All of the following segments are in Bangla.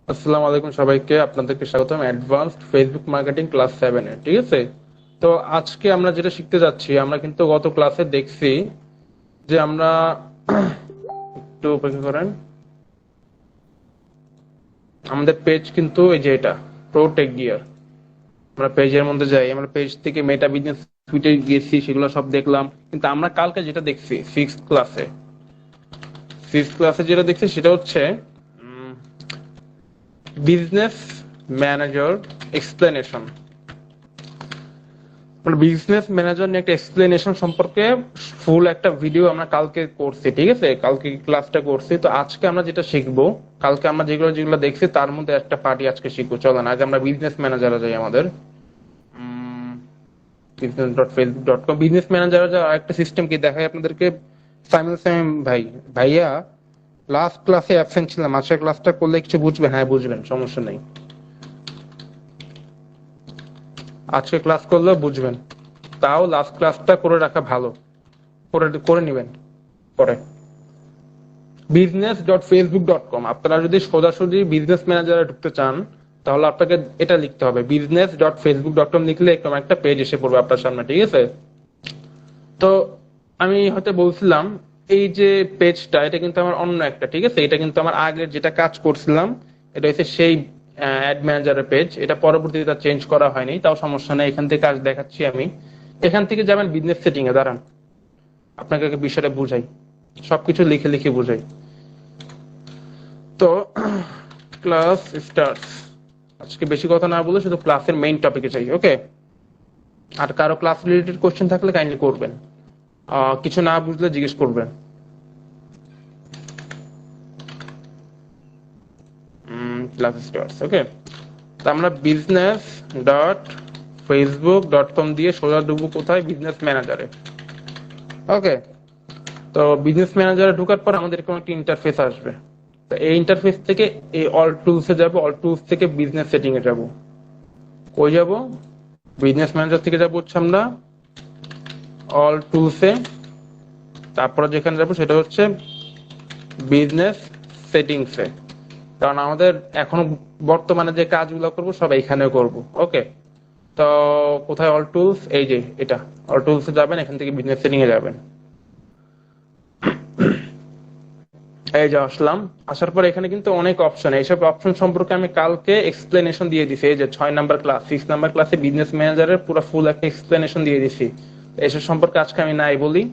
আসসালামু আলাইকুম সবাইকে, আপনাদেরকে স্বাগতম অ্যাডভান্সড ফেসবুক মার্কেটিং ক্লাস 7 এ। ঠিক আছে, তো আজকে আমরা যেটা শিখতে যাচ্ছি, আমরা কিন্তু গত ক্লাসে দেখছি যে আমরা একটু অপেক্ষা করেন, আমাদের পেজ কিন্তু এই যে এটা প্রো টেক গিয়ার। আমরা পেজের মধ্যে যাই, আমরা পেজ থেকে মেটা বিজনেস সুইটে গেছি, সেগুলো সব দেখলাম। কিন্তু আমরা কালকে যেটা দেখছি সিক্স ক্লাসে যেটা দেখছি সেটা হচ্ছে business manager explanation. Business manager নিয়ে একটা এক্সপ্লেনেশন সম্পর্কে ফুল একটা ভিডিও আমরা কালকে করছি। ঠিক আছে, কালকে ক্লাসটা করছি। তো আজকে আমরা যেটা শিখবো, কালকে আমরা যেগুলো যেগুলো দেখছি তার মধ্যে একটা পার্টি আজকে শিখবো। চলেন আগে আমরা বিজনেস ম্যানেজারে যাই। আমাদের business.facebook.com বিজনেস ম্যানেজারে যা একটা সিস্টেম কি দেখায় আপনাদেরকে। সাইমুল সাইম ভাইয়া লাস্ট ক্লাসে অ্যাবসেন্ট ছিলাম, আজকের ক্লাসটা করলে কিছু বুঝবেন? হ্যাঁ বুঝবেন, সমস্যা নেই, আজকে ক্লাস করলেও বুঝবেন। তাও লাস্ট ক্লাসটা করে রাখা ভালো, করে করে নেবেন পরে। business.facebook.com, আপনারা যদি সোজাসুজি বিজনেস ম্যানেজারে ঢুকতে চান তাহলে আপনাকে এটা লিখতে হবে, business.facebook.com লিখলে এরকম একটা পেজ এসে পড়বে আপনার সামনে। ঠিক আছে, তো আমি হয়তো বলছিলাম এই যে পেজটা, এটা কিন্তু আমার অন্য একটা। ঠিক আছে, এটা কিন্তু আমার আগের যেটা কাজ করছিলাম, এটা হচ্ছে সেই অ্যাড ম্যানেজারের পেজ। এটা পরবর্তীতে চেঞ্জ করা হয়নি, তাও সমস্যা নেই, এখান থেকে কাজ দেখাচ্ছি আমি। এখান থেকে যাবেন বিজনেস সেটিং এ, দাঁড়ান আপনাকে বিষয়টা বুঝাই, সবকিছু লিখে লিখে বুঝাই। তো ক্লাস স্টার্টস। আজকে বেশি কথা না বলে শুধু ক্লাসের মেইন টপিকে চাই, ওকে? আর কারো ক্লাস রিলেটেড কোশ্চেন থাকলে কাইন্ডলি করবেন, কিছু না বুঝলে জিজ্ঞেস করবেন। ক্লাস স্টার্টস, ওকে? তো আমরা business.facebook.com দিয়ে সোজা ঢুকবো কোথায়? বিজনেস ম্যানেজারে। ওকে, তো বিজনেস ম্যানেজারে ঢোকার পর আমাদের কোনো একটা ইন্টারফেস আসবে। তো এই ইন্টারফেস থেকে এই অল টুলসে যাব, অল টুলস থেকে বিজনেস সেটিং এ যাব। কই যাব? বিজনেস ম্যানেজার থেকে যাবো হচ্ছে আমরা অল টুলসে, তারপরে যেখানে যাবো সেটা হচ্ছে বিজনেস সেটিংসে। কারণ আমাদের এখনো বর্তমানে যে কাজগুলো করবো সব এইখানে করব, ওকে? তো কোথায় অল টুলস? এই যে এটা অল টুলসে যাবেন, এখান থেকে বিজনেস সেটিং এ যাবেন। এই যে আসলাম, আসার পর এখানে কিন্তু অনেক অপশন, এইসব অপশন সম্পর্কে আমি কালকে এক্সপ্লেনেশন দিয়ে দিছি। এই যে 6 নাম্বার ক্লাস, 6 নাম্বার ক্লাসে বিজনেস ম্যানেজারের পুরো ফুল একটা এক্সপ্লেনেশন দিয়ে দিছি। এসব সম্পর্কে আজকে আমি নাই বলি।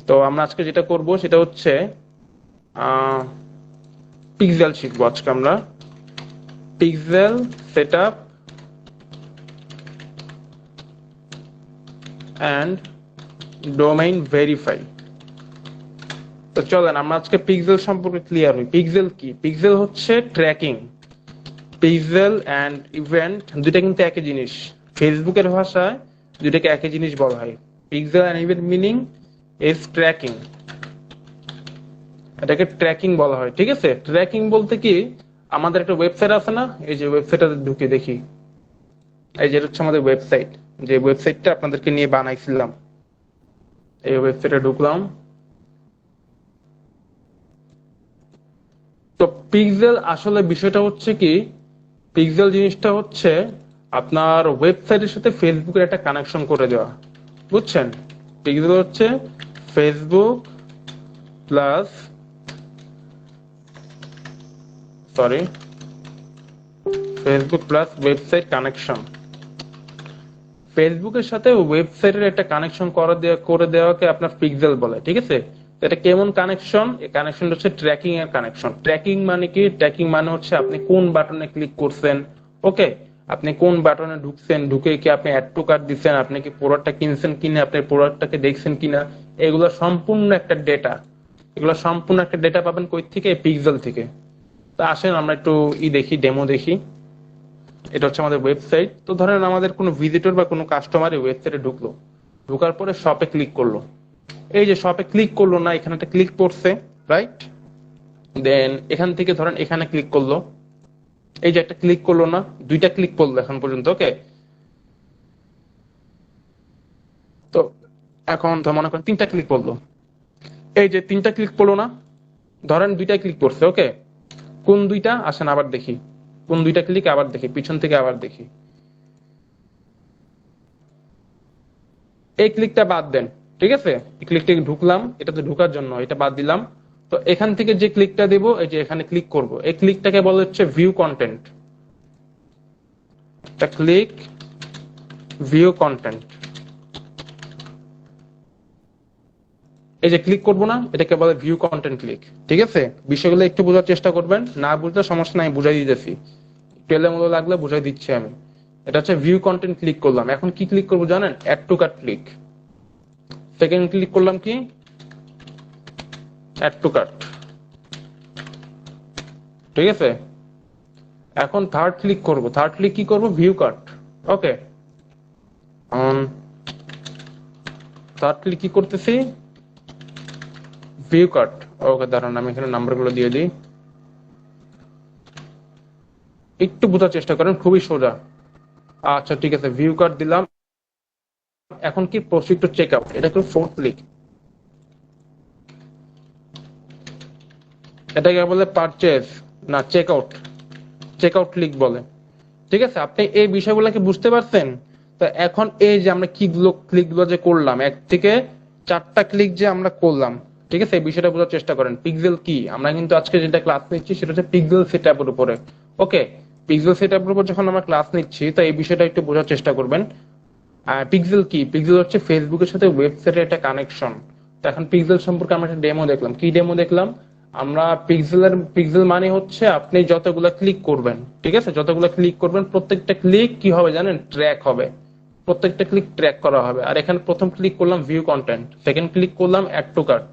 তো আমরা আজকে যেটা করব সেটা হচ্ছে পিক্সেল শিখবো আজকে আমরা। Pixel set up and domain verify. তো চলেন আমরা আজকে পিক্সেল সম্পর্কে ক্লিয়ার হই। পিক্সেল কি? পিক্সেল হচ্ছে ট্র্যাকিং। পিক্সেল অ্যান্ড ইভেন্ট দুইটা কিন্তু একই জিনিস। ফেসবুকের ভাষায় দুইটাকে একই জিনিস বলা হয়। Pixel and event meaning is tracking, এটাকে ট্র্যাকিং বলা হয়। ঠিক আছে, ট্র্যাকিং বলতে কি, আমাদের একটা ওয়েবসাইট আছে না, এই যে ওয়েবসাইটে ঢুকে দেখি, এই যে হচ্ছে আমাদের ওয়েবসাইট, যে ওয়েবসাইটটা আপনাদেরকে নিয়ে বানাইছিলাম। এই ওয়েবসাইটে ঢুকলাম। তো পিক্সেল আসলে বিষয়টা হচ্ছে কি, পিক্সেল জিনিসটা হচ্ছে আপনার ওয়েবসাইটের সাথে ফেসবুকের একটা কানেকশন করে দেওয়া, বুঝছেন? পিক্সেল হচ্ছে Facebook plus, sorry, Facebook plus website connection. ফেসবুকের সাথে ওয়েবসাইটের একটা কানেকশন করে দেওয়াকে আপনার পিক্সেল বলে। ঠিক আছে, এটা কেমন কানেকশন? এই কানেকশন হচ্ছে ট্র্যাকিং এর কানেকশন। ট্র্যাকিং মানে কি? ট্র্যাকিং মানে হচ্ছে আপনি কোন বাটনে ক্লিক করছেন, ওকে? আপনি কোন বাটনে ঢুকছেন, ঢুকে কি আপনি অ্যাড টু কার্ট দিচ্ছেন, আপনি কি প্রোডাক্টটা কিনছেন কিনা, আপনি প্রোডাক্টটাকে দেখছেন কিনা, এগুলো সম্পূর্ণ একটা ডেটা। এগুলো সম্পূর্ণ একটা ডেটা পাবেন কই থেকে? পিক্সেল থেকে। তা আসেন আমরা একটু দেখি, ডেমো দেখি। এটা হচ্ছে আমাদের ওয়েবসাইট। তো ধরেন আমাদের কোনো ভিজিটর বা কোনো কাস্টমার এই ওয়েবসাইটে ঢুকলো, ঢোকার পরে শপে ক্লিক করলো। এই যে শপে ক্লিক করলো না, এখানে একটা ক্লিক করছে, রাইট? দেন এখান থেকে ধরেন এখানে ক্লিক করলো, এই যে একটা ক্লিক করলো না, দুইটা ক্লিক করলো এখন পর্যন্ত, ওকে? তো এখন তো মনে করেন তিনটা ক্লিক করলো, এই যে তিনটা ক্লিক করলো না, ধরেন দুইটা ক্লিক করছে, ওকে? কোন দুইটা আসেন আবার দেখি, কোন দুইটা ক্লিক আবার দেখি, পিছন থেকে আবার দেখি। এই ক্লিকটা বাদ দেন, ঠিক আছে? এই ক্লিকটা ঢুকলাম, এটা তো ঢুকার জন্য, এটা বাদ দিলাম। তো এখান থেকে যে ক্লিকটা দেব, এই যে এখানে ক্লিক করব, এই ক্লিকটাকে বলা হচ্ছে ভিউ কন্টেন্ট। একটা ক্লিক ভিউ কন্টেন্ট, এই যে ক্লিক করবো না, এটাকে বলে ভিউ কন্টেন্ট ক্লিক। ঠিক আছে, বিষয়গুলো একটু বোঝার চেষ্টা করবেন, না বুঝলে সমস্যা নাই, বুঝাই দিতেছি, টেলে মতো লাগলে বুঝাই দিচ্ছি আমি। এটা হচ্ছে ভিউ কন্টেন্ট ক্লিক করলাম, এখন কি ক্লিক করবো জানেন? Add to cart click. Second click করলাম কি? Add to cart. ঠিক আছে, এখন থার্ড ক্লিক করব, থার্ড ক্লিক কি করব? View cart. Okay, third click কি করতেছি? View cart. ওকে দাঁড়ান, আমি এখানে নাম্বার গুলো দিয়ে দিই, একটু বোঝার চেষ্টা করেন, খুবই সোজা। আচ্ছা ঠিক আছে, ভিউ কার্ট দিলাম। এখন কি? প্রসিড টু চেক আউট, এটা কিন্তু ফোর্থ ক্লিক। এটাকে বলে পারচেজ, না check out, check out click বলে। ঠিক আছে, আপনি এই বিষয়গুলোকে বুঝতে পারছেন? তো এখন এই যে আমরা ক্লিক গুলো যে করলাম, এক থেকে চারটা ক্লিক যে আমরা করলাম, ঠিক আছে, এই বিষয়টা বোঝার চেষ্টা করেন। পিক্সেল কি, আমরা কিন্তু আজকে যেটা ক্লাস নিচ্ছি সেটা হচ্ছে পিক্সেল সেটআপের উপরে। ওকে, পিক্সেল সেটআপের উপর যখন আমরা ক্লাস নিচ্ছি, তো এই বিষয়টা একটু বোঝার চেষ্টা করবেন। পিক্সেল কি? পিক্সেল হচ্ছে ফেসবুকের সাথে ওয়েবসাইটের একটা কানেকশন। তো এখন পিক্সেল সম্পর্কে আমরা একটা ডেমো দেখলাম। কি ডেমো দেখলাম আমরা? পিক্সেল মানে হচ্ছে আপনি যতগুলো ক্লিক করবেন, ঠিক আছে, যতগুলো ক্লিক করবেন প্রত্যেকটা ক্লিক কি হবে জানেন? ট্র্যাক হবে, প্রত্যেকটা ক্লিক ট্র্যাক করা হবে। আর এখানে প্রথম ক্লিক করলাম ভিউ কন্টেন্ট, সেকেন্ড ক্লিক করলাম add to cart,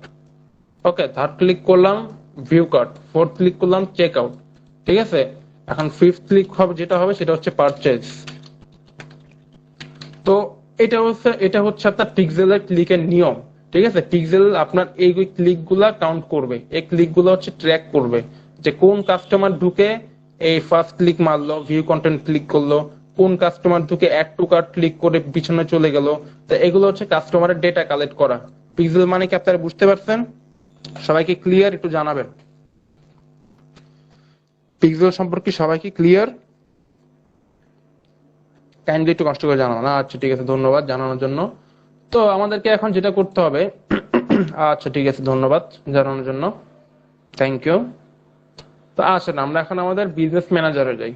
okay, third click করলাম ভিউ কার্ট, ফোর্থ ক্লিক করলাম চেক আউট। ঠিক আছে, এখন ফিফথ ক্লিক হবে, যেটা হবে সেটা হচ্ছে পারচেজ। তো এটা হচ্ছে আপনার পিক্সেলের ক্লিকের নিয়ম। ঠিক আছে, পিক্সেল আপনার এই ক্লিক গুলা কাউন্ট করবে, এই ক্লিক গুলো হচ্ছে ট্র্যাক করবে যে কোন কাস্টমার ঢুকে এই ফার্স্ট ক্লিক মারলো, ভিউ কন্টেন্ট ক্লিক করলো, কোন কাস্টমার ঢুকে অ্যাড টু কার্ট ক্লিক করে পিছনে চলে গেল। তো এগুলো হচ্ছে কাস্টমারের ডেটা কালেক্ট করা। পিক্সেল মানে কি আপনারা বুঝতে পারছেন? সবাইকে ক্লিয়ার? একটু জানাবেন পিক্সেল সম্পর্কে সবাইকে ক্লিয়ার? কাইন্ডলি একটু কষ্ট করে জানানো না। আচ্ছা ঠিক আছে, ধন্যবাদ জানানোর জন্য। তো আমাদেরকে এখন যেটা করতে হবে, আচ্ছা ঠিক আছে, ধন্যবাদ জানানোর জন্য, থ্যাংক ইউ। তো আসেন আমরা এখন আমাদের বিজনেস ম্যানেজারে যাই।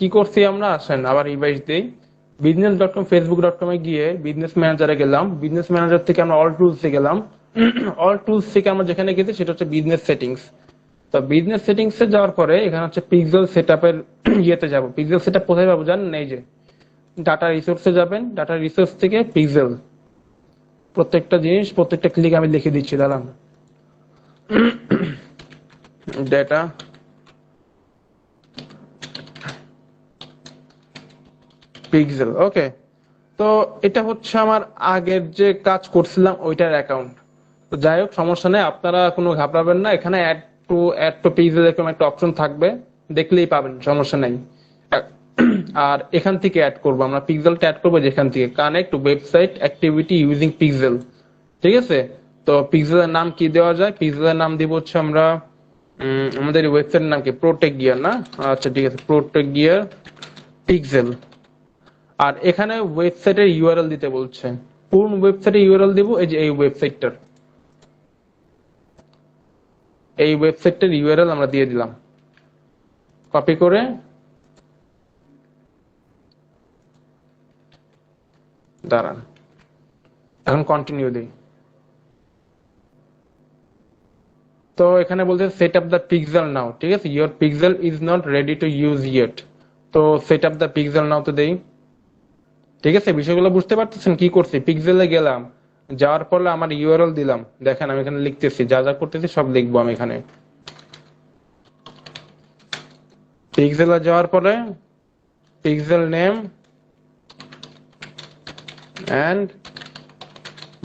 কি করছি আমরা? আসেন আবার রিভাইজ দিই। business.com facebook.com এ গিয়ে বিজনেস ম্যানেজারে গেলাম, বিজনেস ম্যানেজার থেকে আমরা অল টুলস এ গেলাম। অল টুলস থেকে আমরা যেখানে গেছি সেটা হচ্ছে বিজনেস সেটিংস। তো বিজনেস সেটিংস এ যাওয়ার পরে এখানে হচ্ছে পিক্সেল সেটআপের ইয়েতে যাব। পিক্সেল সেটআপ কোথায় পাবো জানেন? এই যে ডাটা রিসোর্সে যাবেন, ডাটা রিসোর্স থেকে পিক্সেল, প্রত্যেকটা জিনিস প্রত্যেকটা ক্লিক আমি লিখে দিচ্ছি, দাঁড়ান। ডেটা পিক্সেল, ওকে। তো এটা হচ্ছে আমার আগের যে কাজ করছিলাম ওইটার অ্যাকাউন্ট। তো যাই হোক, সমস্যা নেই, আপনারা কোনো ঘাবড়াবেন না, এখানে অ্যাড টু পিক্সেল এরকম একটা অপশন থাকবে, দেখলেই পাবেন, সমস্যা নেই। আর এখান থেকে অ্যাড করবো আমরা, পিক্সেলটা অ্যাড করবো যেখান থেকে connect website activity using pixel. ঠিক আছে, তো পিক্সেলের নাম কি দেওয়া যায়? পিক্সেলের নাম দিব হচ্ছে আমরা আমাদের ওয়েবসাইটের নাম কি? প্রোটেক গিয়ার না? আচ্ছা ঠিক আছে, প্রোটেক গিয়ার পিক্সেল। আর এখানে ওয়েবসাইটের ইউআরএল দিতে বলছে, কোন ওয়েবসাইটের ইউআরএল দিব? এই যে এই ওয়েবসাইটটার, এই ওয়েবসাইটটার ইউআরএল আমরা দিয়ে দিলাম, কপি করে দাঁড়ান, এখন কন্টিনিউ দিই। তো এখানে বলতে সেট আপ দ্য পিক্সেল নাও, ঠিক আছে, your pixel is not ready to use yet. তো সেট আপ দ্য পিক্সেল নাও তো দেই। ঠিক আছে, বিষয়গুলো বুঝতে পারতেছেন? কি করছি? পিক্সেলে গেলাম, যাওয়ার পরে আমার ইউআরএল দিলাম, দেখেন আমি এখানে লিখতেছি, যা যা করতেছি সব লিখবো আমি এখানে। পিক্সেলে যাওয়ার পরে pixel name and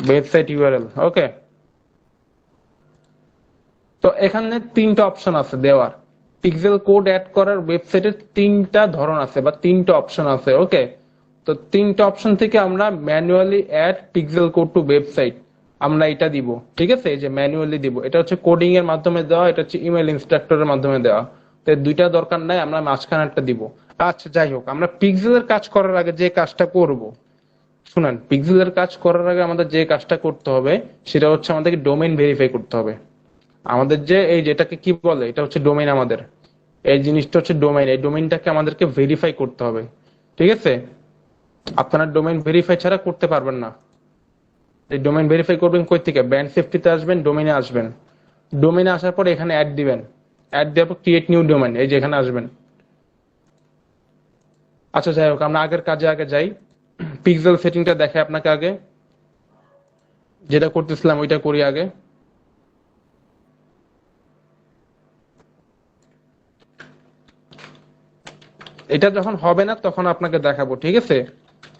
website URL, okay. তো এখানে তিনটা অপশন আছে দেওয়ার, পিক্সেল কোড অ্যাড করার ওয়েবসাইটের তিনটা ধরন আছে বা তিনটা অপশন আছে, ওকে। তো তিনটা অপশন থেকে আমরা manually add pixel code to website আমরা এটা দিব, ঠিক আছে, এই যে ম্যানুয়ালি দিব, এটা হচ্ছে কোডিং এর মাধ্যমে দেওয়া, এটা হচ্ছে ইমেল ইনস্ট্রাক্টরের মাধ্যমে দেওয়া। তো এই দুইটা দরকার নাই, আমরা মাঝখানেরটা দিব। আচ্ছা যাই হোক, আমরা পিক্সেলের কাজ করার আগে যে কাজটা করব, শুনেন, পিক্সেলের কাজ করার আগে আমাদের যে কাজটা করতে হবে সেটা হচ্ছে আমাদেরকে ডোমেইন ভেরিফাই করতে হবে। আমাদের যে এই যেটাকে কি বলে, এটা হচ্ছে ডোমেইন, আমাদের এই জিনিসটা হচ্ছে ডোমেইন, এই ডোমেইনটাকে আমাদেরকে ভেরিফাই করতে হবে, ঠিক আছে। আপনারা ডোমেইন ভেরিফাই ছাড়া করতে পারবেন না। এই ডোমেইন ভেরিফাই করবেন কই থেকে? ব্র্যান্ড সেফটিতে আসবেন, ডোমেইনে আসবেন, ডোমেইনে আসার পর এখানে অ্যাড দিবেন, অ্যাড দেওয়ার পর ক্রিয়েট নিউ ডোমেইন, এই যে এখানে আসবেন। আচ্ছা যাই হোক, আমরা আগের কাজে আগে যাই। পিক্সেল সেটিংটা দেখে আপনাকে আগে, যেটা করতেছিলাম ওইটা করি আগে। এটা যখন হবে না তখন আপনাকে দেখাবো, ঠিক আছে।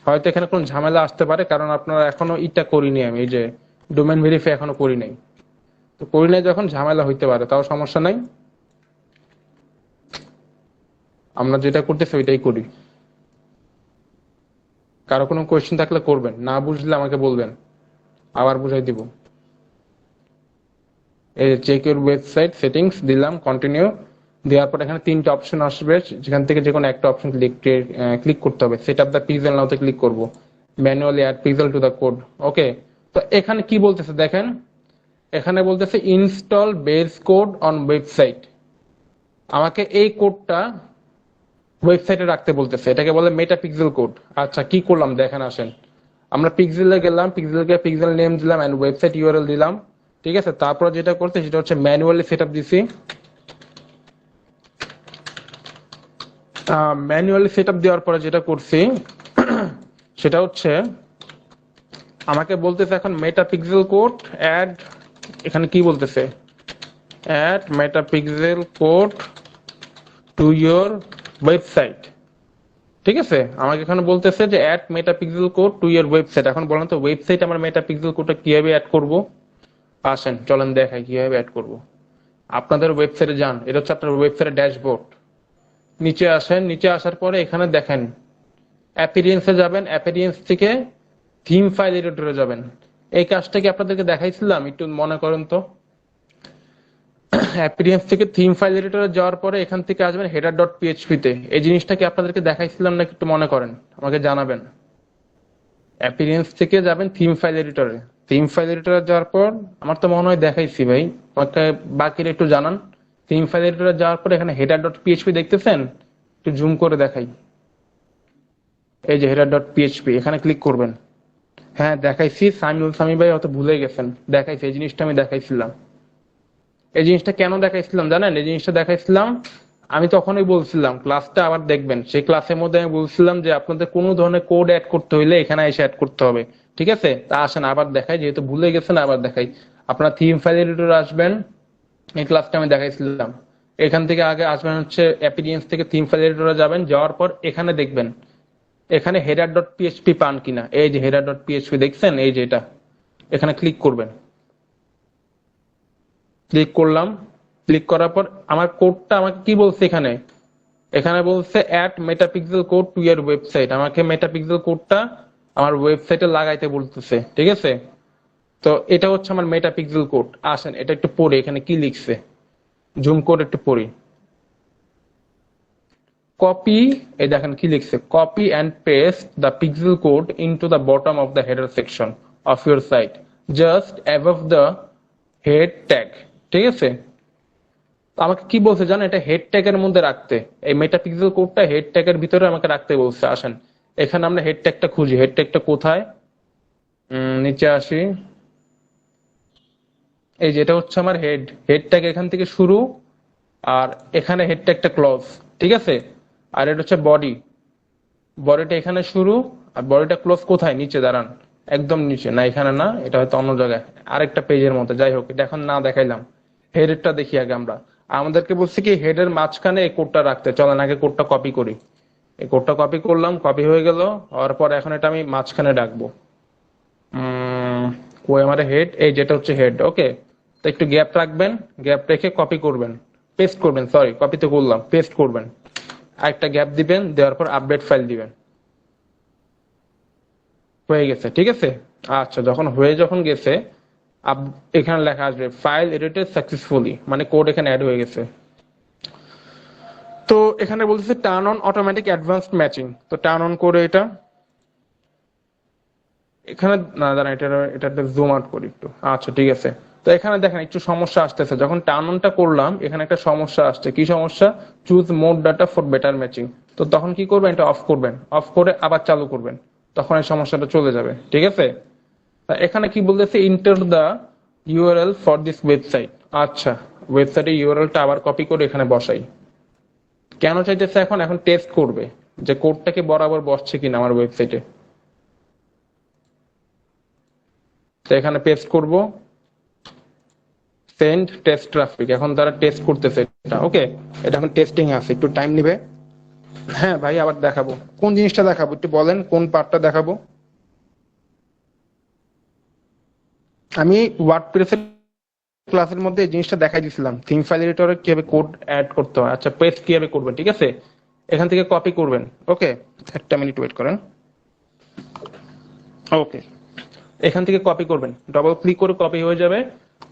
হয়তো এখানে কোন ঝামেলা আসতে পারে, কারণ আপনারা এখনো ইটা করিনি, আমি এই যে ডোমেইন ভেরিফাই এখনো করি নাই। তো করি নাই যখন ঝামেলা হইতে পারে, তাও সমস্যা নাই, আমরা যেটা করতেছি ওইটাই করি। কারো কোনো কোয়েশ্চেন থাকলে করবেন, না বুঝলে আমাকে বলবেন, আবার বুঝাই দিব। এই চেক ইউর ওয়েবসাইট সেটিংস দিলাম, কন্টিনিউ দেওয়ার পর এখানে তিনটা অপশন আসবে, যেখান থেকে যে কোনো একটা অপশন ক্লিক করতে হবে। সেট আপ দ্য পিক্সেল নাওতে ক্লিক করব, manually add pixel to the code. Okay, তো এখানে কি বলতেছে দেখেন, এখানে বলতেছে install base code on website. আমাকে এই কোডটা ওয়েবসাইটে রাখতে বলতেছে, এটাকে বলে মেটা পিক্সেল কোড। আচ্ছা কি করলাম দেখেন, আসেন আমরা পিক্সেলে গেলাম, পিক্সেলকে পিক্সেল নেম দিলাম এন্ড ওয়েবসাইট ইউআরএল দিলাম, ঠিক আছে। তারপর যেটা করতে সেটা হচ্ছে ম্যানুয়ালি সেটআপ দিছি। ম্যানুয়ালি সেটআপ দেওয়ার পরে যেটা করছি সেটা হচ্ছে আমাকে বলতেছে এখন মেটা পিক্সেল কোড অ্যাড, এখানে কি বলতেছে, add Meta pixel code to your website, ঠিক আছে। আমাকে এখানে বলতেছে যে add Meta pixel code to your website. এখন বলেন তো ওয়েবসাইট আমার মেটা পিক্সেল কোডটা কিভাবে অ্যাড করব? আসেন চলেন দেখাই কিভাবে অ্যাড করব। আপনাদের ওয়েবসাইটে যান, এটা হচ্ছে আপনার ওয়েবসাইটের ড্যাশবোর্ড। নিচে আসেন, নিচে আসার পরে এখানে দেখেন অ্যাপিরিয়েন্সে যাবেন, অ্যাপিরিয়েন্স থেকে থিম ফাইল এডিটরে যাবেন। এই কাজটা কি আপনাদেরকে দেখাইছিলাম? একটু মনে করেন তো। অ্যাপিরিয়েন্স থেকে থিম ফাইল এডিটরে যাওয়ার পরে এখান থেকে আসবেন হেডার ডট পিএইচপি তে। এই জিনিসটা কি আপনাদেরকে দেখাইছিলাম নাকি একটু মনে করেন, আমাকে জানাবেন। অ্যাপিরিয়েন্স থেকে যাবেন থিম ফাইল এডিটরে, থিম ফাইল এডিটরে যাওয়ার পর আমার তো মনে হয় দেখাইছি ভাই, আমাকে বাকিরা একটু জানান। থিম ফাইল এডিটরে যাওয়ার পর এখানে হেডার ডট পিএইচপি দেখতেছেন, একটু জুম করে দেখাই। এই যে হেডার ডট পিএইচপি, এখানে ক্লিক করবেন। হ্যাঁ দেখাইছি, সামি ভাই হয়তো ভুলে গেছেন, দেখাইছি, এই জিনিসটা আমি দেখাইছিলাম। এই জিনিসটা কেন দেখাইছিলাম জানেন? এই জিনিসটা দেখাইছিলাম, আমি তখনই বলছিলাম, ক্লাসটা আবার দেখবেন, সেই ক্লাসের মধ্যে আমি বলছিলাম যে আপনাদের কোনো ধরনের কোড অ্যাড করতে হইলে এখানে এসে অ্যাড করতে হবে, ঠিক আছে। তা আসেন আবার দেখাই, যেহেতু ভুলে গেছেন আবার দেখাই। আপনার থিম ফাইল এডিটরে আসবেন, এই ক্লাসটা আমি দেখাইছিলাম। এখান থেকে আগে আসবেন হচ্ছে অ্যাপিরিয়েন্স থেকে থিম ফাইল এডিটরে যাবেন, যাওয়ার পর এখানে দেখবেন এখানে হেডার ডট পিএইচপি পান কিনা। এই যে হেডার ডট পিএইচপি দেখছেন, এই যে এটা, এখানে ক্লিক করবেন। ক্লিক করলাম, ক্লিক করার পর আমার কোডটা আমাকে কি বলছে এখানে, এখানে বলছে অ্যাড মেটাপিক্সেল কোড টু ইয়ার ওয়েবসাইট। আমাকে মেটাপিক্সেল কোডটা আমার ওয়েবসাইটে লাগাইতে বলতেছে, ঠিক আছে। তো এটা হচ্ছে আমার মেটাপিক্সেল কোড। আসেন এটা একটু পড়ি, এখানে কি লিখছে, জুম কোড একটু পড়ি। কপি, এই দেখেন কি লিখছে, copy and paste the pixel code into the bottom of the header section of your site just above the head tag, ঠিক আছে। তো আমাকে কি বলছে জানো, এটা হেড ট্যাগ এর মধ্যে রাখতে, এই মেটাপিক্সেল কোডটা হেড ট্যাগ এর ভিতরে আমাকে রাখতে বলছে। আসেন এখানে আমরা হেড ট্যাগটা খুঁজি, হেড ট্যাগটা কোথায়, নিচে আসি, এই যে এটা হচ্ছে আমার হেড, হেড ট্যাগ এখান থেকে শুরু, আর এখানে হেড ট্যাগটা ক্লোজ, ঠিক আছে। আর এটা হচ্ছে বডি, বডিটা এখানে শুরু, আর বডিটা ক্লোজ কোথায়, নিচে দাঁড়ান, একদম নিচে, না এখানে না, এটা হয়তো অন্য জায়গায়, আরেকটা পেজের মতো। যাই হোক, এটা এখন না দেখাইলাম, হেডেরটা দেখি আগে আমরা। আমাদেরকে বলছি কি হেডের মাঝখানে এই কোডটা রাখতে, চলেন আগে কোডটা কপি করি। এই কোডটা কপি করলাম, কপি হয়ে গেল, হওয়ার পর এখন এটা আমি মাঝখানে রাখবো। কই আমার হেড, এই যেটা হচ্ছে হেড, ওকে। তো একটু গ্যাপ রাখবেন, গ্যাপ রেখে কপি করবেন, পেস্ট করবেন, সরি কপি তো করলাম, পেস্ট করবেন। আরেকটা গ্যাপ দিবেন, দেওয়ার পর আপডেট ফাইল দিবেন। হয়ে গেছে, ঠিক আছে। আচ্ছা যখন হয়ে গেছে, এখানে লেখা আসবে ফাইল এডিটেড সাকসেসফুলি, মানে কোড এখানে অ্যাড হয়ে গেছে। তো এখানে বলতেছে turn on automatic advanced matching, তো টার্ন অন করে এটা এখানে না দাঁড়া, এটা জুম আউট করি একটু। আচ্ছা ঠিক আছে, তো এখানে দেখেন একটু সমস্যা আসতেছে, যখন টার্ন অনটা করলাম এখানে একটা সমস্যা আসছে। কি সমস্যা? Choose more data for better matching. তো তখন কি করবেন, এটা অফ করবেন, অফ করে আবার চালু করবেন, তখন এই সমস্যাটা চলে যাবে। ঠিক আছে, এখানে কি বলতেছে, enter the URL for this website. আচ্ছা, ওয়েবসাইটের ইউআরএলটা আবার কপি করে এখানে বসাই। কেন চাইতেছে? এখন এখন টেস্ট করবে যে কোডটা কি বরাবর বসছে কিনা আমার ওয়েবসাইটে। তো এখানে পেস্ট করব সেন্ড টেস্ট ট্রাফিক, এখন তারা টেস্ট করতেছে এটা। ওকে, এটা এখন টেস্টিং আছে, একটু টাইম নিবে। হ্যাঁ ভাই, আবার দেখাবো। কোন জিনিসটা দেখাবো একটু বলেন, কোন পার্টটা দেখাবো? আমি ওয়ার্ডপ্রেসের ক্লাসের মধ্যে এই জিনিসটা দেখাই দিয়েছিলাম, থিম ফাইল এডিটরে কিভাবে কোড অ্যাড করতে হয়। আচ্ছা, পেস্ট কিভাবে করবেন, ঠিক আছে, এখান থেকে কপি করবেন। ওকে, একটা মিনিট ওয়েট করেন। ওকে, এখান থেকে কপি করবেন, ডবল ক্লিক করে কপি হয়ে যাবে।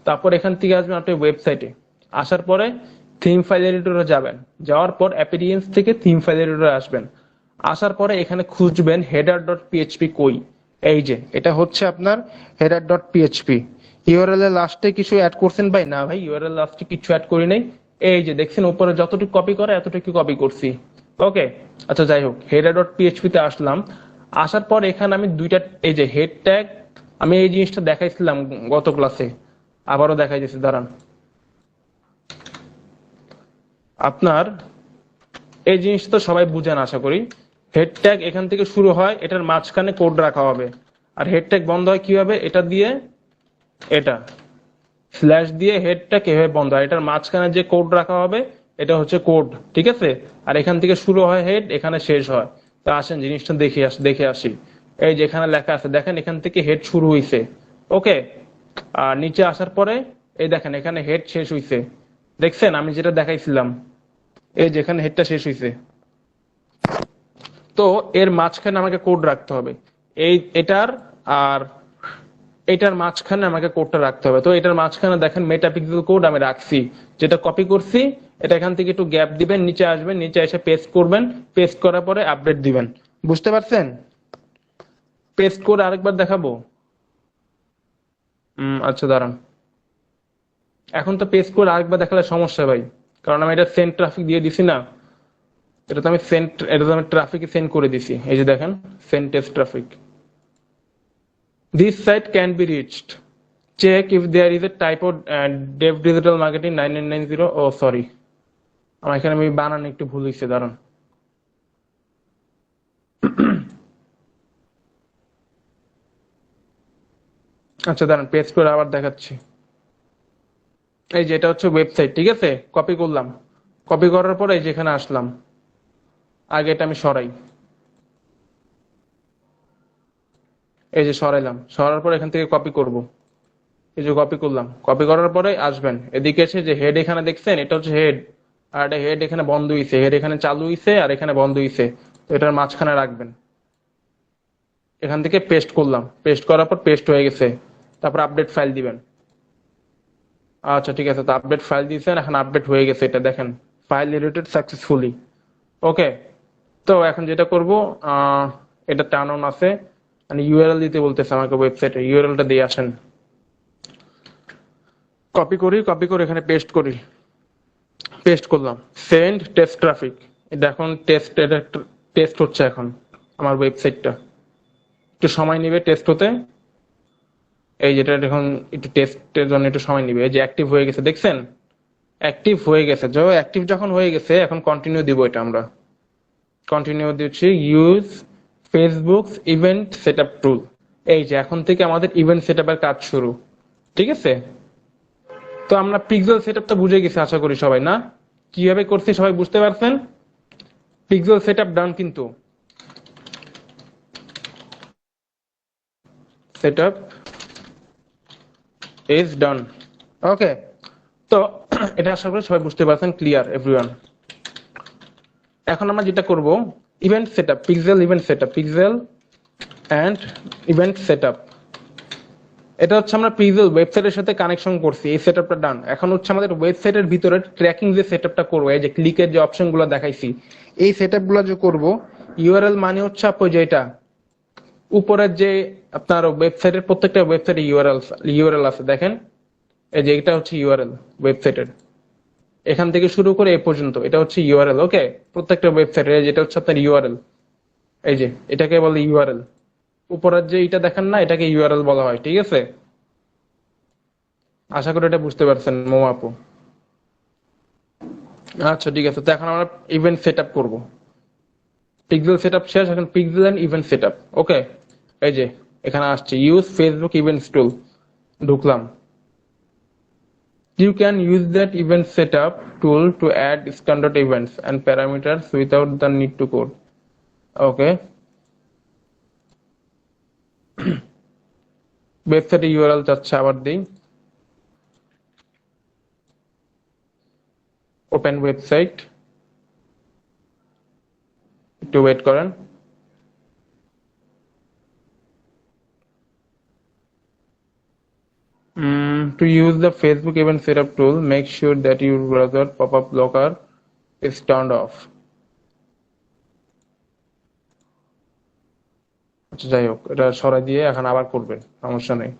তারপর এখান থেকে আসবেন আপনি ওয়েবসাইটে, আসার পরে থিম ফাইল এডিটরে যাবেন, যাওয়ার পর অ্যাপিরিয়েন্স থেকে থিম ফাইল এডিটরে আসবেন। আসার পরে এখানে খুঁজবেন হেডার ডট পিএইচপি কই। এই যে এটা হচ্ছে আপনার হেডার ডট পিএইচপি। ইউআরএল এর লাস্টে কিছু অ্যাড করছেন ভাই? না ভাই, ইউআরএল লাস্টে কিছু অ্যাড করি নাই। এই যে দেখছেন উপরে যতটুকু কপি করে এতটুকু কপি করছি। ওকে, আচ্ছা যাই হোক, হেডার ডট পিএইচপি তে আসলাম। আসার পর এখানে আমি দুইটা, এই যে হেড ট্যাগ, আমি এই জিনিসটা দেখাইছিলাম গত ক্লাসে, আবারও দেখাই দিচ্ছি, দাঁড়ান। আপনার এই জিনিসটা তো সবাই বুঝেন আশা করি। হেড ট্যাগ এখান থেকে শুরু হয়, এটার মাঝখানে কোড রাখা হবে। আর হেড ট্যাগ বন্ধ হয় কিভাবে? এটা দিয়ে, এটা স্ল্যাশ দিয়ে হেড ট্যাগ এভাবে বন্ধ হয়। এটার মাঝখানে যে কোড রাখা হবে এটা হচ্ছে কোড, ঠিক আছে। আর এখান থেকে শুরু হয় হেড, এখানে শেষ হয়। তা আসেন জিনিসটা দেখে আসি। এই যে এখানে লেখা আছে দেখেন, এখান থেকে হেড শুরু হইছে। ওকে, আর নিচে আসার পরে এই দেখেন এখানে হেড শেষ হইছে। দেখছেন আমি যেটা দেখাইছিলাম, এই যেখানে হেডটা শেষ হইছে। তো এর মাঝখানে আমাকে কোড রাখতে হবে, এই এটার আর এটার মাঝখানে আমাকে কোডটা রাখতে হবে। তো এটার মাঝখানে দেখেন মেটাপিক্সেল কোড আমি রাখছি, যেটা কপি করছি। এটা এখান থেকে একটু গ্যাপ দিবেন, নিচে আসবেন, নিচে এসে পেস্ট করবেন, পেস্ট করার পরে আপডেট দিবেন। বুঝতে পারছেন? পেস্ট করে আরেকবার দেখাবো। আচ্ছা দাঁড়ান, এখন তো পেস্ট করে আরেকবার দেখালে সমস্যা ভাই, কারণ আমি এটা সেন্ড ট্রাফিক দিয়ে দিছি না। এটা তো আমি ট্রাফিকে সেন্ড করে দিছি। এই যে দেখেন, send test traffic. This site can be reached. Check if there is a typo, dev digital marketing 9990। Oh sorry, আমার এখানে আমি বানান একটু ভুল হয়েছে, দাঁড়ান। আচ্ছা দাঁড়ান, পেস্ট করে আবার দেখাচ্ছি। এই যে এটা হচ্ছে ওয়েবসাইট, ঠিক আছে, কপি করলাম। কপি করার পরে যেখানে আসলাম, আগে এটা আমি সরাই। এই যে সরাইলাম, সরার পর এখান থেকে কপি করব। এই যে কপি করলাম, কপি করার পরে আসবেন এদিকে এসে যে হেড এখানে দেখছেন, এটা হচ্ছে হেড। আর এটা হেড এখানে বন্ধ হইছে, হেড এখানে চালু হইছে আর এখানে বন্ধ হইছে। তো এটার মাঝখানে রাখবেন। এখান থেকে পেস্ট করলাম, পেস্ট করার পর পেস্ট হয়ে গেছে। তারপর আপডেট ফাইল দিবেন। আচ্ছা ঠিক আছে, তো আপডেট ফাইল দিয়েছেন, এখন আপডেট হয়ে গেছে, এটা দেখেন ফাইল এডিটেড সাকসেসফুলি। ওকে, তো এখন যেটা করব, এটা টার্ন অন আছে, মানে ইউআরএল দিতে বলতেছে আমাকে, ওয়েবসাইটে ইউআরএলটা দিয়ে আসেন। কপি করি, কপি করে এখানে পেস্ট করি, পেস্ট করলাম। সেন্ড টেস্ট ট্রাফিক, এটা এখন এটা টেস্ট হচ্ছে এখন আমার ওয়েবসাইটটা। একটু সময় নিবে টেস্ট হতে। এই যেটা এখন একটু টেস্টের জন্য একটু সময় নিবে। এই যে অ্যাক্টিভ হয়ে গেছে, দেখছেন অ্যাক্টিভ হয়ে গেছে। অ্যাক্টিভ যখন হয়ে গেছে, এখন কন্টিনিউ দিব। এটা আমরা কন্টিনিউ দিচ্ছি। ইউজ ফেসবুক ইভেন্ট সেটআপ টুল। এই যে এখন থেকে আমাদের ইভেন্ট সেটআপের কাজ শুরু, ঠিক আছে। তো আমরা পিক্সেল সেটআপটা বুঝে গেছি আশা করি সবাই, না? কিভাবে করছি সবাই বুঝতে পারছেন? পিক্সেল সেটআপ ডান, কিন্তু সেটআপ ইজ ডান। ওকে, তো এটা আশা করি সবাই বুঝতে পারছেন, ক্লিয়ার এভরিওয়ান। এখন আমরা যেটা করব, event setup, pixel event setup, pixel and event setup. এটা হচ্ছে আমরা প্রিভিউ ওয়েবসাইটের সাথে কানেকশন করছি, এই সেটআপটা ডান। এখন হচ্ছে আমাদের ওয়েবসাইটের ভিতরে ট্র্যাকিং যে সেটআপটা করবো, এই যে ক্লিকের যে অপশন গুলো দেখাইছি, এই সেটআপ গুলো যে করবো, ইউআরএল মানে হচ্ছে আপু যেটা উপরের যে আপনার ওয়েবসাইটের প্রত্যেকটা ওয়েবসাইটে ইউআরএল আছে দেখেন, এই যে এটা হচ্ছে ইউআরএল ওয়েবসাইটের, এখান থেকে শুরু করে এ পর্যন্ত এটা হচ্ছে ইউআরএল। ওকে, প্রত্যেকটা ওয়েবসাইটের যেটা হচ্ছে আপনার ইউআরএল, এই যে এটাকে বলে ইউআরএল। উপরের যে এটা দেখেন না, এটাকে ইউআরএল বলা হয়, ঠিক আছে? আশা করি এটা বুঝতে পারছেন মোমো আপু। আচ্ছা ঠিক আছে, তো এখন আমরা ইভেন্ট সেট আপ করবো। পিক্সেল সেট আপ শেষ, এখন pixel and event set up. Okay, এই যে এখানে আসছে ইউজ ফেসবুক ইভেন্টস টুল, ঢুকলাম। You can use that event setup tool to add standard events and parameters without the need to code. Okay. Website URL চাচ্ছে, আবার দিই ওপেন ওয়েবসাইট, একটু ওয়েট করেন। To use the Facebook event setup tool, make sure that your browser pop-up blocker is turned off. আচ্ছা যাই হোক, এটা সরাই দিয়ে এখন আবার করবেন, সমস্যা নেই।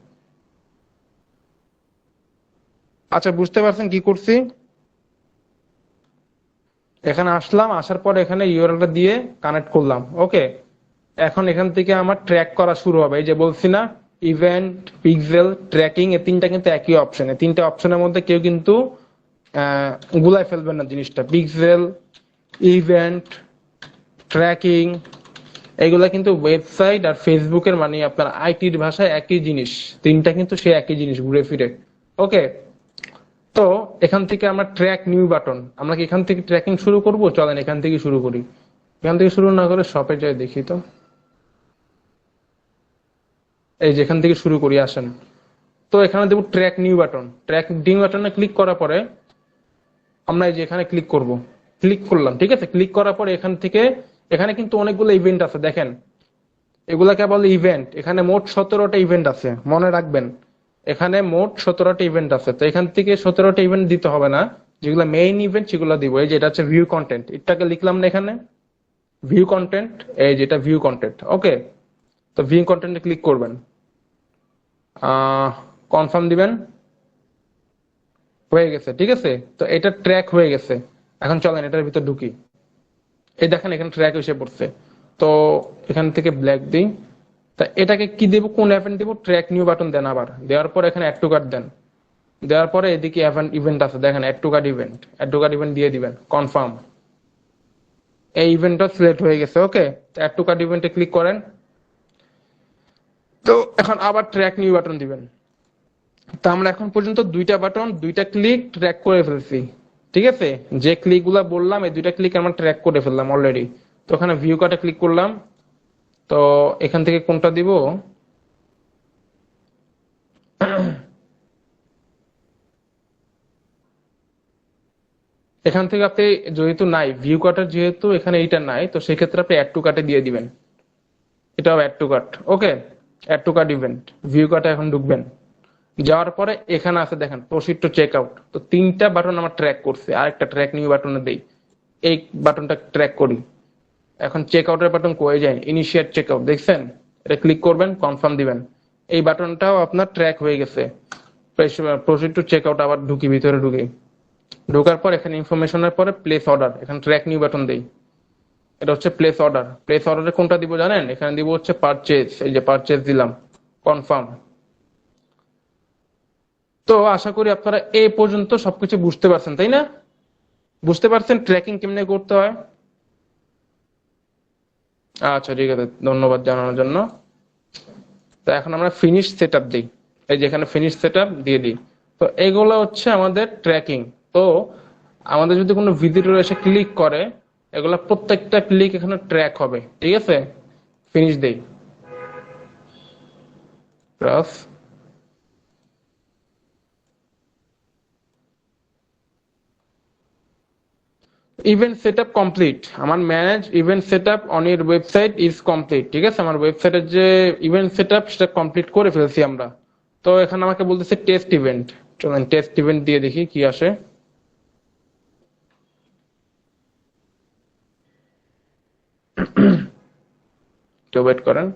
আচ্ছা বুঝতে পারছেন কি করছি? এখানে আসলাম, আসার পর এখানে ইউআরএলটা দিয়ে কানেক্ট করলাম। ওকে, এখন এখান থেকে আমার ট্র্যাক করা শুরু হবে। এই যে বলছি না, ইভেন্ট, পিক্সেল, ট্র্যাকিং, এই তিনটা কিন্তু একই অপশন। এই তিনটা অপশনের মধ্যে কেউ কিন্তু গুলাই ফেলবেন না জিনিসটা। পিক্সেল, ইভেন্ট, ট্র্যাকিং, এগুলা কিন্তু ওয়েবসাইট আর ফেসবুকের মানে আপনার আইটির ভাষায় একই জিনিস। তিনটা কিন্তু সে একই জিনিস ঘুরে ফিরে। ওকে, তো এখান থেকে আমরা ট্র্যাক নিউ বাটন, আমরা কি এখান থেকে ট্র্যাকিং শুরু করব? চলেন এখান থেকে শুরু করি। এখান থেকে শুরু না করে শপে যাই দেখি তো। এই যেখান থেকে শুরু করি, আসেন। তো এখানে দেবো track new button. Track new বাটনে ক্লিক করার পরে আমরা এই যে এখানে ক্লিক করব, ক্লিক করলাম, ঠিক আছে? ক্লিক করার পরে এখান থেকে, এখানে কিন্তু অনেকগুলো ইভেন্ট আছে দেখেন, এগুলাকে বলে ইভেন্ট। এখানে মোট 17টা ইভেন্ট আছে, মনে রাখবেন। এখানে মোট 17টা ইভেন্ট আছে। তো এখান থেকে 17টা ইভেন্ট দিতে হবে না, যেগুলো মেইন ইভেন্ট সেগুলো দিব। এই যে এটা হচ্ছে ভিউ কন্টেন্ট, এটাকে লিখলাম না এখানে ভিউ কন্টেন্ট, এই যেটা ভিউ কন্টেন্ট। ওকে, তো ভিউ কন্টেন্টে ক্লিক করবেন, কনফার্ম দিবেন, হয়ে গেছে, ঠিক আছে? তো এটা ট্র্যাক হয়ে গেছে। এখন চলেন এটার ভিতর ঢুকি। এই দেখেন এখানে ট্র্যাক এসে পড়ছে। তো এখান থেকে ব্ল্যাক দিই। তা এটাকে কি দেবো, কোন ইভেন্ট দেবো? ট্র্যাক নিউ বাটন দেন। আবার দেওয়ার পর এখানে অ্যাড টু কার্ট দেন। দেওয়ার পরে এদিকে ইভেন্ট আছে দেখেন, add to cart event, add to cart event দিয়ে দিবেন, কনফার্ম। এই ইভেন্টটা সিলেক্ট হয়ে গেছে। ওকে, অ্যাড টু কার্ট ইভেন্টে ক্লিক করেন। তো এখন আবার ট্র্যাক নিউ বাটন দিবেন। তা আমরা এখন পর্যন্ত দুইটা বাটন, দুইটা ক্লিক ট্র্যাক করে ফেলছি, ঠিক আছে? যে ক্লিক গুলা বললাম, এই দুইটা ক্লিক আমরা ট্র্যাক করে ফেললাম অলরেডি। তো ওখানে ভিউ কার্টে ক্লিক করলাম। তো এখান থেকে কোনটা দিব? এখান থেকে আপনি যেহেতু নাই ভিউ কার্টার, যেহেতু এখানে এইটা নাই, তো সেক্ষেত্রে আপনি অ্যাড টু কার্টে দিয়ে দিবেন। এটাও add to cart. Okay, add to cart event, view কার্টে এখন ঢুকবেন। যাওয়ার পরে এখানে আছে দেখেন প্রসিড টু চেক আউট। তো তিনটা বাটন আমার ট্র্যাক করছে, আরেকটা ট্র্যাক নিউ বাটনে দেই, এই বাটনটা ট্র্যাক করি। এখন চেক আউটের বাটন কয়ে যায়, ইনিশিয়েট চেক আউট, দেখছেন? এটা ক্লিক করবেন, কনফার্ম দিবেন। এই বাটনটাও আপনার ট্র্যাক হয়ে গেছে। প্রসিড টু চেক আউট, আবার ঢুকি, ভিতরে ঢুকি। ঢোকার পর এখানে ইনফরমেশনের পরে প্লেস অর্ডার, এখানে ট্র্যাক নিউ বাটন দেই। এটা হচ্ছে প্লেস অর্ডার। প্লেস অর্ডারে কোনটা দিব জানেন? এখানে দিব হচ্ছে পারচেজ। এই যে পারচেজ দিলাম, কনফার্ম। তো আশা করি আপনারা এই পর্যন্ত সবকিছু বুঝতে পারছেন, তাই না? বুঝতে পারছেন ট্র্যাকিং কেমনে করতে হয়? আচ্ছা ঠিক আছে, ধন্যবাদ জানানোর জন্য। তো এখন আমরা ফিনিশ সেট আপ দিই। এই যে এখানে ফিনিশ সেট আপ দিয়ে দিই। তো এগুলো হচ্ছে আমাদের ট্র্যাকিং। তো আমাদের যদি কোনো ভিজিটর এসে ক্লিক করে, এগুলা প্রত্যেকটা ক্লিক এখানে ট্র্যাক হবে, ঠিক আছে? ফিনিশ দেই, প্লাস ইভেন্ট সেটআপ কমপ্লিট। আমার manage event setup on your website is complete, ঠিক আছে? আমার ওয়েবসাইটের যে ইভেন্ট সেটআপ সেটা কমপ্লিট করে ফেলছি আমরা। তো এখানে আমাকে বলতেছে টেস্ট ইভেন্ট, চলেন টেস্ট ইভেন্ট দিয়ে দেখি কি আসে। একটু ওয়েট করেন।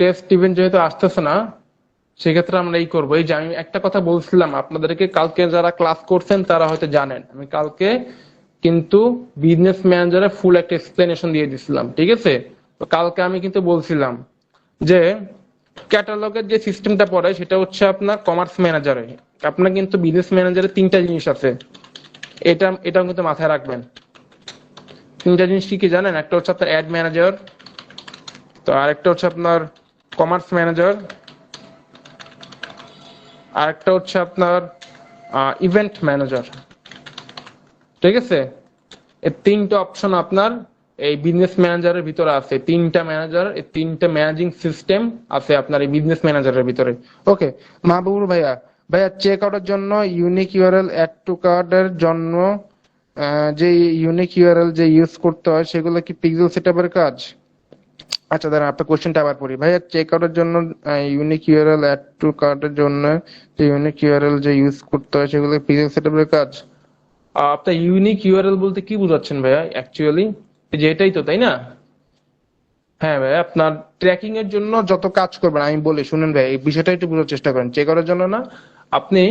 টেস্ট ইভেন্ট যেহেতু আসতেছে না, সেক্ষেত্রে আমরা এই করবো, এই যে আমি একটা কথা বলছিলাম আপনাদেরকে, কালকে যারা ক্লাস করছেন তারা হয়তো জানেন, আমি কালকে কিন্তু বিজনেস ম্যানেজারের ফুল একটা এক্সপ্লেনেশন দিয়ে দিছিলাম, ঠিক আছে? তো কালকে আমি কিন্তু বলছিলাম যে ক্যাটালগের যে সিস্টেমটা পড়ে সেটা হচ্ছে আপনার কমার্স ম্যানেজারে, আপনার কিন্তু বিজনেস ম্যানেজারে তিনটা জিনিস আছে, এটাও কিন্তু মাথায় রাখবেন। তিনটা জিনিস কি কি জানেন? একটা হচ্ছে আপনার অ্যাড ম্যানেজার, তো আরেকটা হচ্ছে আপনার কমার্স ম্যানেজার, আরেকটা হচ্ছে আপনার ইভেন্ট ম্যানেজার, ঠিক আছে? এই তিনটা অপশন আপনার এই বিজনেস ম্যানেজারের ভিতরে আছে, তিনটা ম্যানেজার, এই তিনটা ম্যানেজিং সিস্টেম আছে আপনার এই বিজনেস ম্যানেজারের ভিতরে। ওকে মাহবুবুর ভাইয়া, ভাইয়া চেক আউটের জন্য ইউনিক ইউআরএল অ্যাড টু কার্টের জন্য যে ইউনিক ইউআরএল যে ইউজ করতে হয় সেগুলো কি পিক্সেল সেটআপের কাজ? আচ্ছা দাঁড়ান আপনার কোশ্চেনটা আবার পড়ি। ভাইয়া চেক আউটের জন্য ইউনিক ইউআরএল অ্যাড টু কার্টের জন্য যে ইউনিক ইউআরএল যে ইউজ করতে হয় সেগুলো পিক্সেল সেটআপের কাজ? আপনার ইউনিক ইউআরএল বলতে কি বোঝাচ্ছেন ভাইয়া অ্যাকচুয়ালি? যে এটাই তো, তাই না? হ্যাঁ ভাই, আপনার ট্র্যাকিং এর জন্য যত কাজ করবেন, আমি বলি শুনেন ভাই, এই বিষয়টা একটু বোঝার চেষ্টা করেন। চেক করার জন্য না, আপনি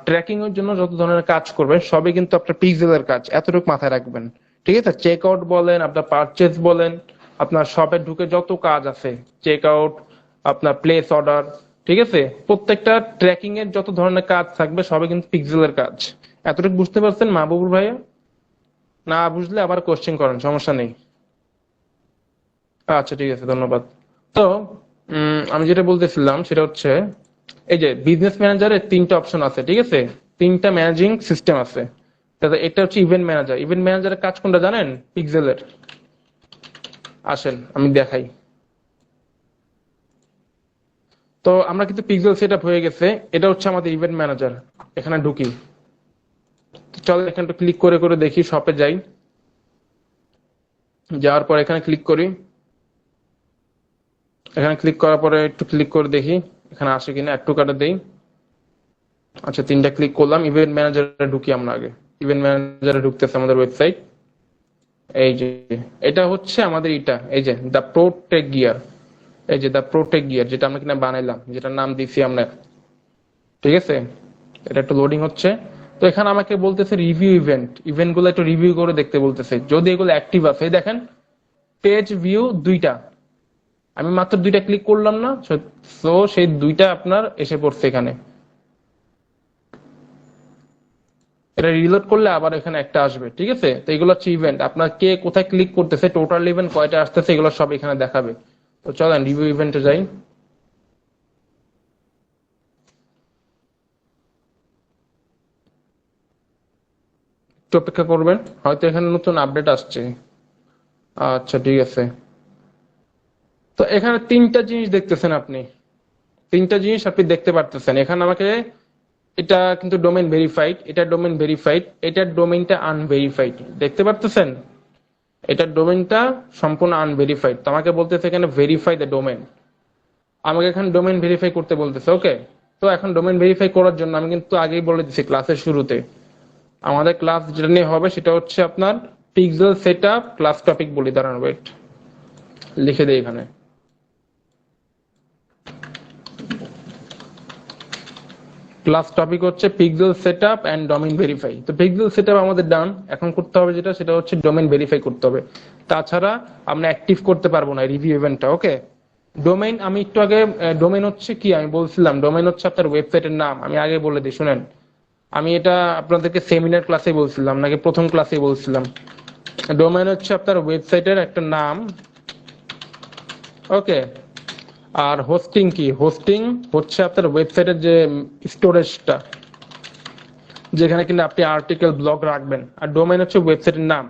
ট্র্যাকিং এর জন্য যত ধরনের কাজ করবেন সবই কিন্তু আপনার পিক্সেলের কাজ, এতটুকু মাথায় রাখবেন, ঠিক আছে? চেক আউট বলেন, আপনার পারচেজ বলেন, আপনার শপে ঢুকে যত কাজ আছে, চেক আউট, আপনার প্লেস অর্ডার, ঠিক আছে? প্রত্যেকটা ট্র্যাকিং এর যত ধরনের কাজ থাকবে সবই কিন্তু পিক্সেলের কাজ। এতটুকু বুঝতে পারছেন মাহবুবুর ভাইয়া? না বুঝলে আবার কোশ্চেন করেন, সমস্যা নেই। আচ্ছা ঠিক আছে, ধন্যবাদ। তো আমি যেটা বলতেছিলাম সেটা হচ্ছে এই যে বিজনেস ম্যানেজারের তিনটা অপশন আছে, ঠিক আছে? তিনটা ম্যানেজিং সিস্টেম আছে। তাহলে এটা হচ্ছে ইভেন্ট ম্যানেজার। ইভেন্ট ম্যানেজারের কাজ কোনটা জানেন? পিক্সেলের। আসেন আমি দেখাই। তো আমরা কিন্তু পিক্সেল সেট আপ হয়ে গেছে, এটা হচ্ছে আমাদের ইভেন্ট ম্যানেজার। এখানে ঢুকি, চল এখানে একটু ক্লিক করে করে দেখি, শপে যাই, যাওয়ার পর এখানে ক্লিক করি। এখানে ক্লিক করার পরে একটু ক্লিক করে দেখি এখানে আসে কিনা, একটু কাটা দেই। আচ্ছা তিনটা ক্লিক করলাম, ইভেন্ট ম্যানেজারে ঢুকি আমরা আগে। ইভেন্ট ম্যানেজারে ঢুকতেছে আমাদের ওয়েবসাইট, এই যে এটা হচ্ছে আমাদের এটা, এই যে দ্য প্রোটেক গিয়ার, এই যে দ্য প্রোটেক গিয়ার যেটা আমরা কিনা বানাইলাম, যেটার নাম দিছি আমরা, ঠিক আছে? এটা একটু লোডিং হচ্ছে। তো এখানে আমাকে বলতেছে রিভিউ ইভেন্ট, ইভেন্ট গুলো একটু রিভিউ করে দেখতে বলতেছে যদি এগুলো অ্যাক্টিভ আছে। এই দেখেন পেজ ভিউ দুইটা, আমি মাত্র দুইটা ক্লিক করলাম না, তো সেই দুইটা আপনার এসে পড়ছে এখানে। এটা রিলোড করলে আবার এখানে একটা আসবে, ঠিক আছে? তো এগুলো হচ্ছে ইভেন্ট, আপনার কে কোথায় ক্লিক করতেছে, টোটাল ইভেন্ট কয়টা আসতেছে, এগুলো সব এখানে দেখাবে। তো চলেন রিভিউ ইভেন্টে যাই। একটু অপেক্ষা করবেন, হয়তো এখানে নতুন আপডেট আসছে। আচ্ছা ঠিক আছে। তো এখানে তিনটা জিনিস দেখতেছেন আপনি, তিনটা জিনিস আপনি দেখতে পারতেছেন এখানে আমাকে। এটা কিন্তু ডোমেইন ভেরিফাইড, এটা ডোমেইন ভেরিফাইড, এটার ডোমেইনটা আনভেরিফাইড, দেখতে পারতেছেন? এটার ডোমেইনটা সম্পূর্ণ আনভেরিফাইড, তো আমাকে বলতেছে এখানে ভেরিফাই দ্য ডোমেইন, আমাকে এখানে ডোমেইন ভেরিফাই করতে বলতেছে। ওকে, তো এখন ডোমেইন ভেরিফাই করার জন্য আমি কিন্তু আগেই বলে দিচ্ছি ক্লাসের শুরুতে, আমাদের ক্লাস যেটা নিয়ে হবে সেটা হচ্ছে আপনার পিক্সেল সেটআপ ক্লাস টপিক বলি। দাঁড়ান ওয়েট, লিখে দেই এখানে। ক্লাস টপিক হচ্ছে pixel setup and domain verify. তো পিক্সেল সেটআপ আমাদের ডান, এখন করতে হবে যেটা সেটা হচ্ছে ডোমেইন ভেরিফাই করতে হবে, তাছাড়া আমরা অ্যাক্টিভ করতে পারবো না রিভিউ ইভেন্টটা। ওকে, ডোমেইন আমি একটু আগে, ডোমেইন হচ্ছে কি আমি বলছিলাম, ডোমেইন হচ্ছে আপনার ওয়েবসাইটের নাম। আমি আগে বলে দিই শুনেন, আমি এটা আপনাদেরকে সেমিনার ক্লাসে বলছিলাম নাকি প্রথম ক্লাসে বলছিলাম। ডোমেইন হচ্ছে আপনার ওয়েবসাইটের একটা নাম, ওকে? আর হোস্টিং কি? হোস্টিং হচ্ছে আপনার ওয়েবসাইটের যে স্টোরেজটা, যেখানে কিনা আপনি আর্টিকেল ব্লগ রাখবেন। আর ডোমেইন হচ্ছে ওয়েবসাইটের নাম।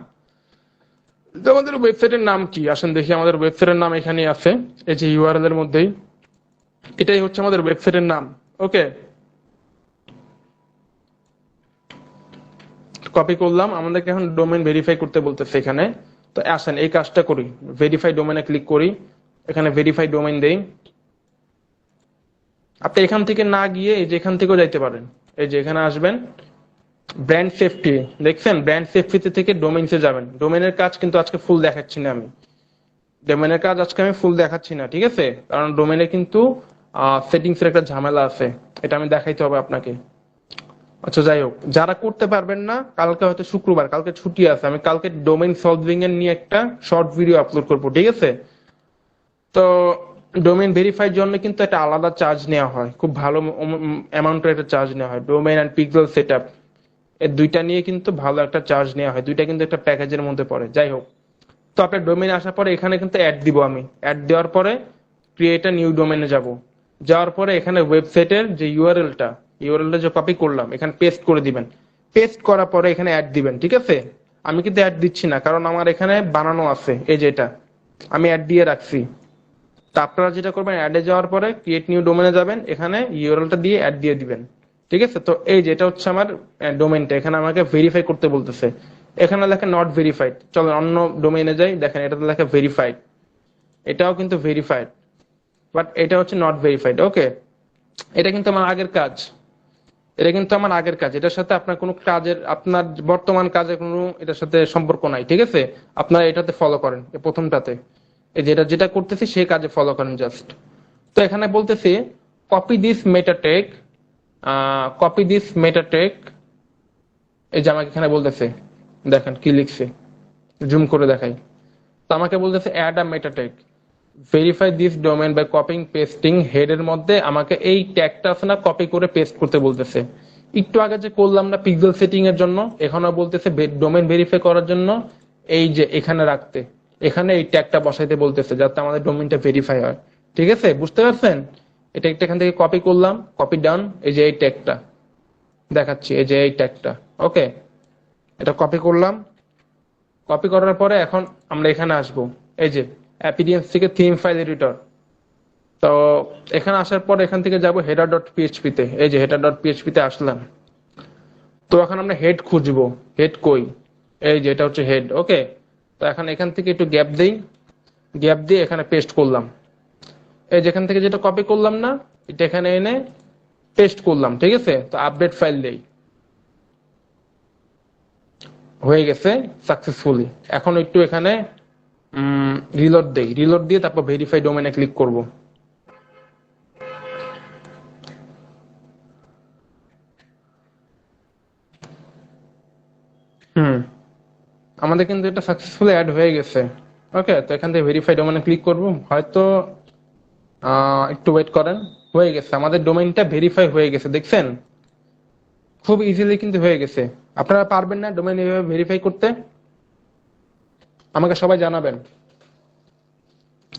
তো আমাদের ওয়েবসাইটের নাম কি আসেন দেখি, আমাদের ওয়েবসাইটের নাম এখানে আছে, এই যে ইউআরএল এর মধ্যেই, এটাই হচ্ছে আমাদের ওয়েবসাইটের নাম। ওকে, কপি করলাম, আমাদেরকে এখন ডোমেইন ভেরিফাই করতে বলতেছে এখানে। তো আসেন এই কাজটা করি, ভেরিফাই ডোমেইনে ক্লিক করি। এখানে ভেরিফাই ডোমেইন দেই। আপনি এখান থেকে না গিয়ে এই যে এখান থেকেও যাইতে পারেন। এই যে এখানে আসবেন, ব্র্যান্ড সেফটি, দেখছেন ব্র্যান্ড সেফটি থেকে ডোমেইনসে যাবেন। ডোমেইনের কাজ কিন্তু আজকে ফুল দেখাচ্ছি না আমি, ডোমেইনের কাজ আজকে আমি ফুল দেখাচ্ছি না, ঠিক আছে? কারণ ডোমেইনে কিন্তু সেটিংস এর একটা ঝামেলা আছে, এটা আমি দেখাইতে হবে আপনাকে। আচ্ছা যাই হোক, যারা করতে পারবেন না, কালকে হয়তো শুক্রবার, কালকে ছুটি আছে, আমি কালকে ডোমেইন সলভিং এর নিয়ে একটা শর্ট ভিডিও আপলোড করবো, ঠিক আছে? তো ডোমেইন ভেরিফাইড জন্য কিন্তু একটা আলাদা চার্জ নেওয়া হয়, খুব ভালো অ্যামাউন্টের একটা চার্জ নেওয়া হয়। ডোমেইন এন্ড পিক্সেল সেটআপ এই দুইটা নিয়ে কিন্তু ভালো একটা চার্জ নেওয়া হয়, দুইটা কিন্তু একটা প্যাকেজের মধ্যে পড়ে। যাই হোক, তো আপনার ডোমেইন আসার পরে এখানে কিন্তু অ্যাড দিব আমি, অ্যাড দেওয়ার পরে ক্রিয়েট আ নিউ ডোমেইনে যাব। যাওয়ার পরে এখানে ওয়েবসাইটের যে ইউআরএলটা যে কপি করলাম এখানে পেস্ট করে দিবেন। পেস্ট করার পরে এখানে অ্যাড দিবেন, ঠিক আছে? আমি কিন্তু অ্যাড দিচ্ছি না, কারণ আমার এখানে বানানো আছে, এই যে এটা আমি অ্যাড দিয়ে রাখছি। তা আপনারা যেটা করবেন, অ্যাডে যাওয়ার পরে ক্রিয়েট নিউ ডোমেনে যাবেন, এখানে ইউআরএলটা দিয়ে অ্যাড দিয়ে দিবেন, ঠিক আছে? তো এই যেটা হচ্ছে আমার ডোমেইনটা, এখানে আমাকে ভেরিফাই করতে বলতেছে, এখানে লেখা নট ভেরিফাইড। চলো অন্য ডোমেইনে যাই, দেখেন এটাতে লেখা ভেরিফাইড, এটাও কিন্তু ভেরিফাইড, বাট এটা হচ্ছে নট ভেরিফাইড। ওকে, এটা কিন্তু আমার আগের কাজ, এটা কিন্তু আমার আগের কাজ, এটার সাথে আপনার কোনো কাজের, আপনার বর্তমান কাজের কোনো এটার সাথে সম্পর্ক নাই, ঠিক আছে? আপনারা এটাতে ফলো করেন, এই প্রথমটাতে, এই যেটা যেটা করতেছি সেই কাজে ফলো করেন জাস্ট। তো এখানে বলতেছি copy this Meta tag, copy this Meta tag, এই যে আমাকে এখানে বলতেছে, দেখেন কি লিখছে, জুম করে দেখাই। তো আমাকে বলতেছে add a Meta tag, verify this domain by copying pasting, head এর মধ্যে আমাকে এই ট্যাগটা আছে না, কপি করে পেস্ট করতে বলতেছে। একটু আগে যে করলাম না পিক্সেল সেটিং এর জন্য, এখানেও বলতেছে ডোমেইন ভেরিফাই করার জন্য এই যে এখানে রাখতে, এখানে এই ট্যাগটা বসাইতে বলতেছে, যাতে আমাদের ডোমেইনটা ভেরিফাই হয়, ঠিক আছে? বুঝতে পারছেন? এটা একটা এখান থেকে কপি করলাম, কপি ডান, এই যে এই ট্যাগটা দেখাচ্ছি, এই যে এই ট্যাগটা। ওকে, এটা কপি করলাম, কপি করার পরে এখন আমরা এখানে আসবো, এই যে অ্যাপিরিয়েন্স থেকে থিম ফাইল এডিটর। তো এখানে আসার পর এখান থেকে যাব হেডার ডট পিএইচপি তে, এই যে হেডার ডট পিএইচপি তে আসলাম। তো এখন আমরা হেড খুঁজবো, হেড কই, এই যে এটা হচ্ছে হেড। ওকে, তো এখন এখান থেকে একটু গ্যাপ দেই, গ্যাপ দিয়ে এখানে পেস্ট করলাম, এই যেখান থেকে যেটা কপি করলাম না, এটা এখানে এনে পেস্ট করলাম, ঠিক আছে? তো আপডেট ফাইল দেই, হয়ে গেছে সাকসেসফুলি। এখন একটু এখানে রিলোড দেই, রিলোড দিয়ে তারপর ভেরিফাই ডোমেনে ক্লিক করব। আমাদের কিন্তু এটা সাকসেসফুলি অ্যাড হয়ে গেছে। ওকে, তো এখান থেকে ভেরিফাই ডোমেনে ক্লিক করব, হয়তো একটু ওয়েট করেন। হয়ে গেছে, আমাদের ডোমেইনটা ভেরিফাই হয়ে গেছে, দেখছেন? খুব ইজিলি কিন্তু হয়ে গেছে। আপনারা পারবেন না ডোমেইন এভাবে ভেরিফাই করতে? আমাকে সবাই জানাবেন।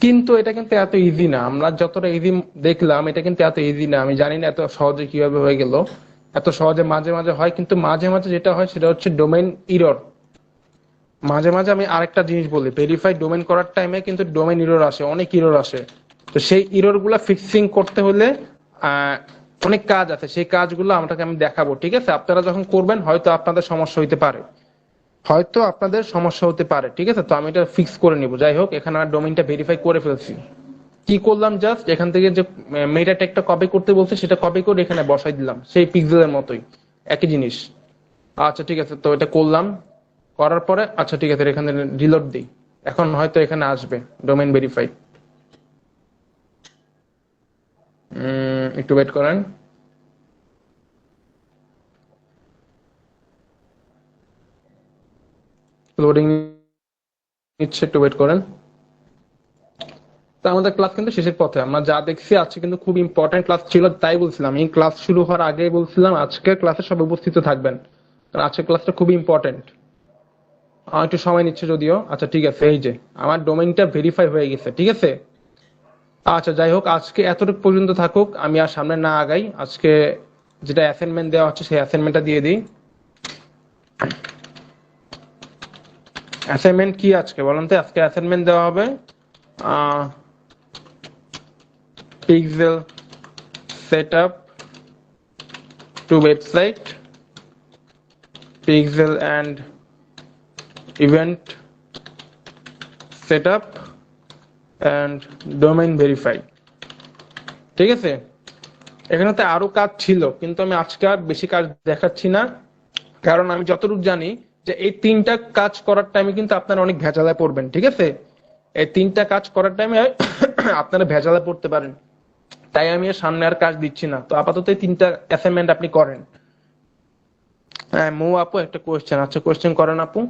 কিন্তু এটা কিন্তু এত ইজি না, আমরা যতটা ইজি দেখলাম এটা কিন্তু এত ইজি না। আমি জানি না এত সহজে কিভাবে হয়ে গেল, এত সহজে মাঝে মাঝে হয়, কিন্তু মাঝে মাঝে যেটা হয় সেটা হচ্ছে ডোমেইন ইরর। মাঝে মাঝে আমি আরেকটা জিনিস বলি, ভেরিফাই ডোমেইন করার টাইমে কিন্তু ডোমেইন ইরর আসে, অনেক ইরর আসে। তো সেই ইরর গুলা ফিক্সিং করতে হলে আহ, অনেক কাজ আছে, সেই কাজগুলো আপনাকে আমি দেখাবো, ঠিক আছে? আপনারা যখন করবেন হয়তো আপনাদের সমস্যা হইতে পারে, হয়তো আপনাদের সমস্যা হতে পারে, ঠিক আছে? তো আমি এটা ফিক্স করে নিব। যাই হোক, এখানে আমার ডোমেইনটা ভেরিফাই করে ফেলছি। কি করলাম, জাস্ট এখান থেকে যে মেটা ট্যাগটা কপি করতে বলছে সেটা কপি করে এখানে বসাই দিলাম, সেই পিক্সেলের মতোই, একই জিনিস। আচ্ছা ঠিক আছে, তো এটা করলাম, করার পরে আচ্ছা ঠিক আছে, এখানে রিলোড দিই, এখন হয়তো এখানে আসবে ডোমেইন ভেরিফাই। একটু ওয়েট করেন। লোডিং নিচ্ছে, একটু ওয়েট করেন। তো আমাদের ক্লাস কিন্তু শেষের পথে, আমরা যা দেখছি আজকে কিন্তু খুব ইম্পর্টেন্ট ক্লাস ছিল, তাই বলছিলাম এই ক্লাস শুরু হওয়ার আগে বলছিলাম আজকের ক্লাসে সব উপস্থিত থাকবেন, কারণ আজকের ক্লাসটা খুবই ইম্পর্টেন্ট। একটু সময় নিচ্ছে যদিও। আচ্ছা ঠিক আছে, এই যে আমার ডোমেইনটা ভেরিফাই হয়ে গেছে, ঠিক আছে? আচ্ছা যাই হোক, আজকে এতটুকু পর্যন্ত থাকুক, আমি আর সামনে না আগাই। আজকে যেটা অ্যাসাইনমেন্ট দেওয়া হচ্ছে সেই অ্যাসাইনমেন্টটা দিয়ে দিই। অ্যাসাইনমেন্ট কি আজকে বলেন তো? আজকে অ্যাসাইনমেন্ট দেওয়া হবে pixel setup two website, pixel and event setup and domain verify. ঠিক আছে, এখানেতে আরো কাজ ছিল কিন্তু আমি আজকে আর বেশি কাজ দেখাচ্ছি না, কারণ আমি যতটুকু জানি যে এই তিনটা কাজ করার টাইমে কিন্তু আপনারা অনেক ভেজালে পড়বেন। ঠিক আছে, এই তিনটা কাজ করার টাইমে আপনারা ভেজালে পড়তে পারেন, তাই আমি এর সামনে আর কাজ দিচ্ছি না। তো আপাতত এই তিনটা অ্যাসাইনমেন্ট আপনি করেন। হ্যাঁ, মৌ আপু একটা কোয়েশ্চেন, আচ্ছা কোয়েশ্চেন করেন আপু।